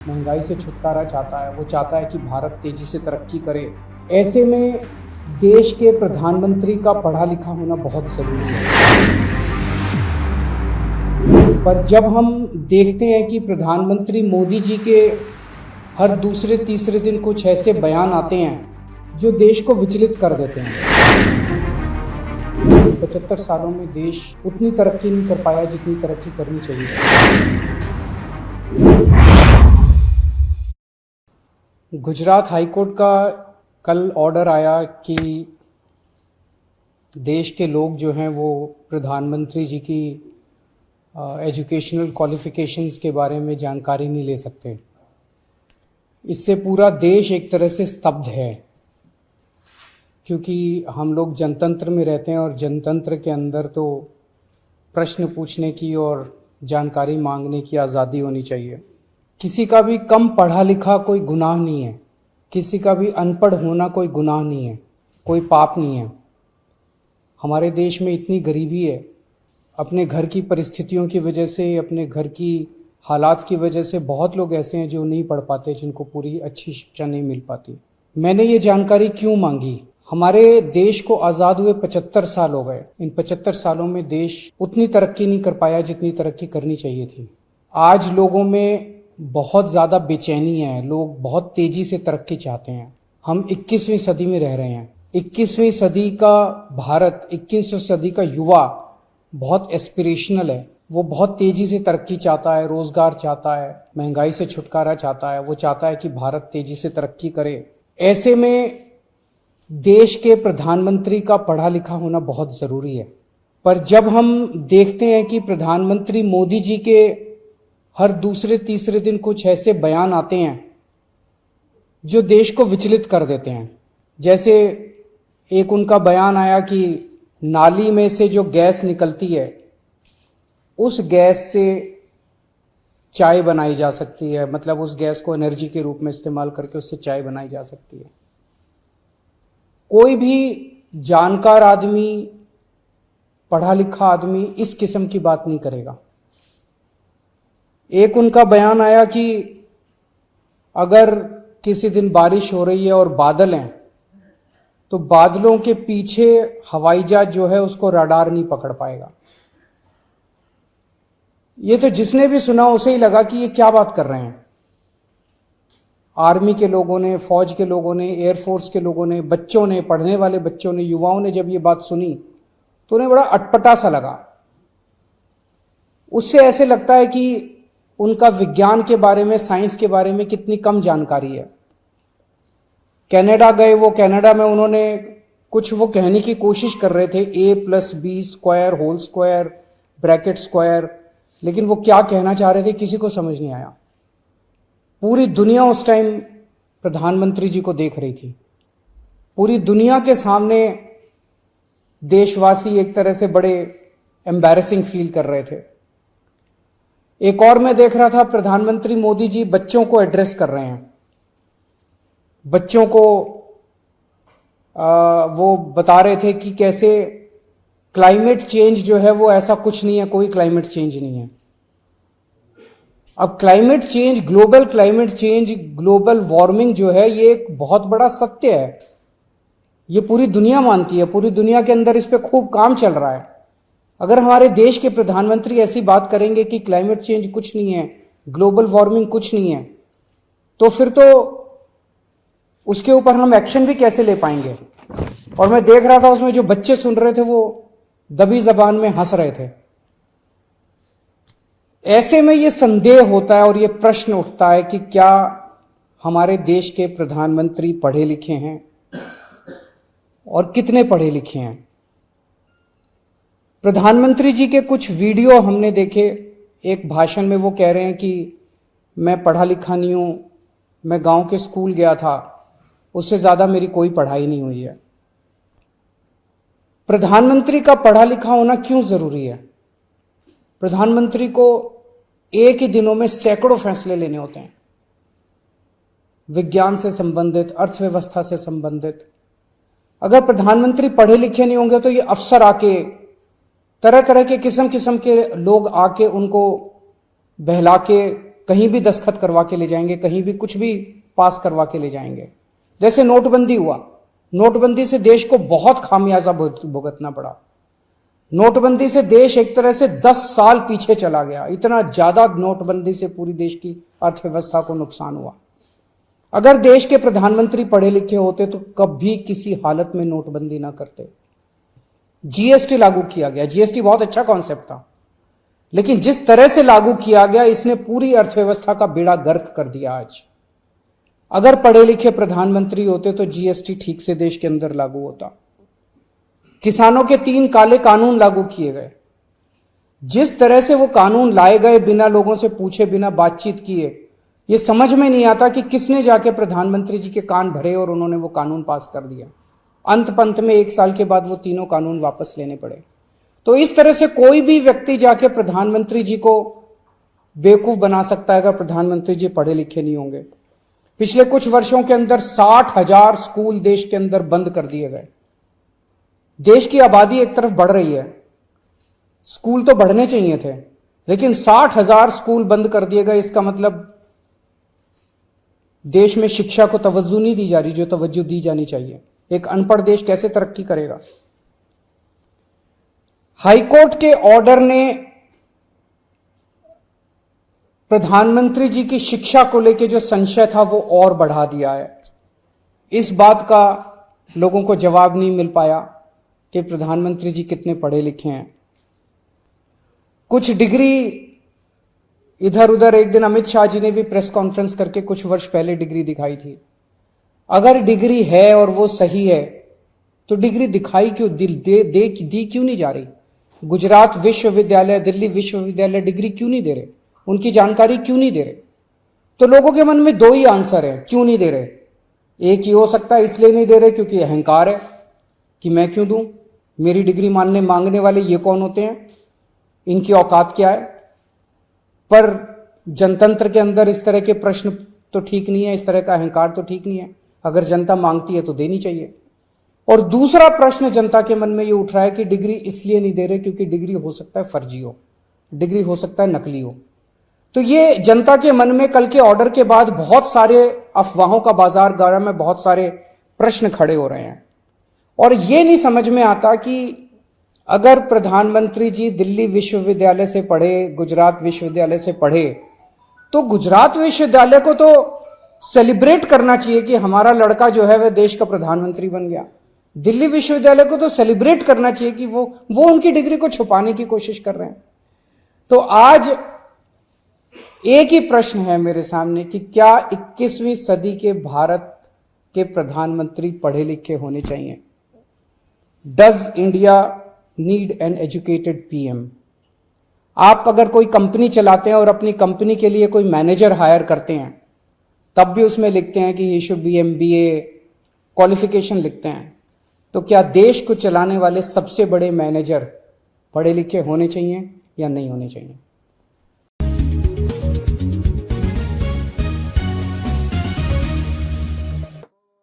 महंगाई से छुटकारा चाहता है। वो चाहता है कि भारत तेजी से तरक्की करे। ऐसे में देश के प्रधानमंत्री का पढ़ा लिखा होना बहुत ज़रूरी है। पर जब हम देखते हैं कि प्रधानमंत्री मोदी जी के हर दूसरे तीसरे दिन कुछ ऐसे बयान आते हैं जो देश को विचलित कर देते हैं। 75 सालों में देश उतनी तरक्की नहीं कर पाया जितनी तरक्की करनी चाहिए। गुजरात हाईकोर्ट का कल ऑर्डर आया कि देश के लोग जो हैं वो प्रधानमंत्री जी की एजुकेशनल क्वालिफिकेशंस के बारे में जानकारी नहीं ले सकते। इससे पूरा देश एक तरह से स्तब्ध है, क्योंकि हम लोग जनतंत्र में रहते हैं और जनतंत्र के अंदर तो प्रश्न पूछने की और जानकारी मांगने की आज़ादी होनी चाहिए। किसी का भी कम पढ़ा लिखा कोई गुनाह नहीं है, किसी का भी अनपढ़ होना कोई गुनाह नहीं है, कोई पाप नहीं है। हमारे देश में इतनी गरीबी है, अपने घर की परिस्थितियों की वजह से, अपने घर की हालात की वजह से बहुत लोग ऐसे हैं जो नहीं पढ़ पाते, जिनको पूरी अच्छी शिक्षा नहीं मिल पाती। मैंने ये जानकारी क्यों मांगी? हमारे देश को आज़ाद हुए 75 साल हो गए। इन 75 सालों में देश उतनी तरक्की नहीं कर पाया जितनी तरक्की करनी चाहिए थी। आज लोगों में बहुत ज़्यादा बेचैनी है, लोग बहुत तेज़ी से तरक्की चाहते हैं। हम 21वीं सदी में रह रहे हैं। 21वीं सदी का भारत, 21वीं सदी का युवा बहुत एस्पिरेशनल है। वो बहुत तेज़ी से तरक्की चाहता है, रोज़गार चाहता है, महंगाई से छुटकारा चाहता है। वो चाहता है कि भारत तेज़ी से तरक्की करे। ऐसे में देश के प्रधानमंत्री का पढ़ा लिखा होना बहुत ज़रूरी है। पर जब हम देखते हैं कि प्रधानमंत्री मोदी जी के हर दूसरे तीसरे दिन कुछ ऐसे बयान आते हैं जो देश को विचलित कर देते हैं। जैसे एक उनका बयान आया कि नाली में से जो गैस निकलती है, उस गैस से चाय बनाई जा सकती है, मतलब उस गैस को एनर्जी के रूप में इस्तेमाल करके उससे चाय बनाई जा सकती है। कोई भी जानकार आदमी, पढ़ा लिखा आदमी इस किस्म की बात नहीं करेगा। एक उनका बयान आया कि अगर किसी दिन बारिश हो रही है और बादल हैं, तो बादलों के पीछे हवाई जहाज जो है उसको रडार नहीं पकड़ पाएगा। ये तो जिसने भी सुना उसे ही लगा कि ये क्या बात कर रहे हैं। आर्मी के लोगों ने, फौज के लोगों ने, एयरफोर्स के लोगों ने, बच्चों ने, पढ़ने वाले बच्चों ने, युवाओं ने जब ये बात सुनी तो उन्हें बड़ा अटपटा सा लगा। उससे ऐसे लगता है कि उनका विज्ञान के बारे में, साइंस के बारे में कितनी कम जानकारी है। कनाडा गए, वो कनाडा में उन्होंने कुछ वो कहने की कोशिश कर रहे थे, a+b² whole square bracket square, लेकिन वो क्या कहना चाह रहे थे किसी को समझ नहीं आया। पूरी दुनिया उस टाइम प्रधानमंत्री जी को देख रही थी। पूरी दुनिया के सामने देशवासी एक तरह से बड़े एम्बैरेसिंग फील कर रहे थे। एक और मैं देख रहा था, प्रधानमंत्री मोदी जी बच्चों को एड्रेस कर रहे हैं। बच्चों को वो बता रहे थे कि कैसे क्लाइमेट चेंज जो है वो ऐसा कुछ नहीं है, कोई क्लाइमेट चेंज नहीं है। अब climate change, global climate change, global warming जो है ये एक बहुत बड़ा सत्य है। ये पूरी दुनिया मानती है, पूरी दुनिया के अंदर इस पे खूब काम चल रहा है। अगर हमारे देश के प्रधानमंत्री ऐसी बात करेंगे कि क्लाइमेट चेंज कुछ नहीं है, ग्लोबल वार्मिंग कुछ नहीं है, तो फिर तो उसके ऊपर हम एक्शन भी कैसे ले पाएंगे। और मैं देख रहा था उसमें जो बच्चे सुन रहे थे वो दबी जबान में हंस रहे थे। ऐसे में ये संदेह होता है और ये प्रश्न उठता है कि क्या हमारे देश के प्रधानमंत्री पढ़े लिखे हैं और कितने पढ़े लिखे हैं। प्रधानमंत्री जी के कुछ वीडियो हमने देखे। एक भाषण में वो कह रहे हैं कि मैं पढ़ा लिखा नहीं हूं, मैं गांव के स्कूल गया था, उससे ज्यादा मेरी कोई पढ़ाई नहीं हुई है। प्रधानमंत्री का पढ़ा लिखा होना क्यों जरूरी है? प्रधानमंत्री को एक ही दिनों में सैकड़ों फैसले लेने होते हैं, विज्ञान से संबंधित, अर्थव्यवस्था से संबंधित। अगर प्रधानमंत्री पढ़े लिखे नहीं होंगे तो ये अफसर आके, तरह तरह के किस्म किस्म के लोग आके उनको बहला के कहीं भी दस्तखत करवा के ले जाएंगे, कहीं भी कुछ भी पास करवा के ले जाएंगे। जैसे नोटबंदी हुआ, नोटबंदी से देश को बहुत खामियाजा भुगतना पड़ा। नोटबंदी से देश एक तरह से 10 साल पीछे चला गया। इतना ज्यादा नोटबंदी से पूरी देश की अर्थव्यवस्था को नुकसान हुआ। अगर देश के प्रधानमंत्री पढ़े लिखे होते तो कभी किसी हालत में नोटबंदी ना करते। जीएसटी लागू किया गया, जीएसटी बहुत अच्छा कॉन्सेप्ट था, लेकिन जिस तरह से लागू किया गया इसने पूरी अर्थव्यवस्था का बेड़ा गर्क कर दिया। आज अगर पढ़े लिखे प्रधानमंत्री होते तो जीएसटी ठीक से देश के अंदर लागू होता। किसानों के 3 काले कानून लागू किए गए। जिस तरह से वो कानून लाए गए बिना लोगों से पूछे, बिना बातचीत किए, ये समझ में नहीं आता कि किसने जाके प्रधानमंत्री जी के कान भरे और उन्होंने वो कानून पास कर दिया। अंत पंत में 1 साल के बाद वो तीनों कानून वापस लेने पड़े। तो इस तरह से कोई भी व्यक्ति जाके प्रधानमंत्री जी को बेवकूफ बना सकता है अगर प्रधानमंत्री जी पढ़े लिखे नहीं होंगे। पिछले कुछ वर्षों के अंदर 60,000 स्कूल देश के अंदर बंद कर दिए गए। देश की आबादी एक तरफ बढ़ रही है, स्कूल तो बढ़ने चाहिए थे, लेकिन 60,000 स्कूल बंद कर दिए गए। इसका मतलब देश में शिक्षा को तवज्जो नहीं दी जा रही जो तवज्जो दी जानी चाहिए। एक अनपढ़ देश कैसे तरक्की करेगा? हाईकोर्ट के ऑर्डर ने प्रधानमंत्री जी की शिक्षा को लेकर जो संशय था वो और बढ़ा दिया है। इस बात का लोगों को जवाब नहीं मिल पाया कि प्रधानमंत्री जी कितने पढ़े लिखे हैं। कुछ डिग्री इधर उधर, एक दिन अमित शाह जी ने भी प्रेस कॉन्फ्रेंस करके कुछ वर्ष पहले डिग्री दिखाई थी। अगर डिग्री है और वो सही है तो डिग्री दिखाई क्यों, दी क्यों नहीं जा रही? गुजरात विश्वविद्यालय, दिल्ली विश्वविद्यालय डिग्री क्यों नहीं दे रहे? उनकी जानकारी क्यों नहीं दे रहे? तो लोगों के मन में 2 ही आंसर है क्यों नहीं दे रहे। एक ही हो सकता है इसलिए नहीं दे रहे क्योंकि अहंकार है कि मैं क्यों दूं, मेरी डिग्री मांगने वाले ये कौन होते हैं, इनकी औकात क्या है। पर जनतंत्र के अंदर इस तरह के प्रश्न तो ठीक नहीं है, इस तरह का अहंकार तो ठीक नहीं है। अगर जनता मांगती है तो देनी चाहिए। और दूसरा प्रश्न जनता के मन में ये उठ रहा है कि डिग्री इसलिए नहीं दे रहे क्योंकि डिग्री हो सकता है फर्जी हो, डिग्री हो सकता है नकली हो। तो ये जनता के मन में कल के ऑर्डर के बाद बहुत सारे अफवाहों का बाजार गारा में बहुत सारे प्रश्न खड़े हो रहे हैं। और ये नहीं समझ में आता कि अगर प्रधानमंत्री जी दिल्ली विश्वविद्यालय से पढ़े, गुजरात विश्वविद्यालय से पढ़े, तो गुजरात विश्वविद्यालय को तो सेलिब्रेट करना चाहिए कि हमारा लड़का जो है वह देश का प्रधानमंत्री बन गया। दिल्ली विश्वविद्यालय को तो सेलिब्रेट करना चाहिए कि वो उनकी डिग्री को छुपाने की कोशिश कर रहे हैं। तो आज एक ही प्रश्न है मेरे सामने कि क्या 21वीं सदी के भारत के प्रधानमंत्री पढ़े लिखे होने चाहिए? Does India need an educated PM? आप अगर कोई कंपनी चलाते हैं और अपनी कंपनी के लिए कोई मैनेजर हायर करते हैं, तब भी उसमें लिखते हैं कि he should be MBA qualification लिखते हैं। तो क्या देश को चलाने वाले सबसे बड़े मैनेजर पढ़े लिखे होने चाहिए या नहीं होने चाहिए?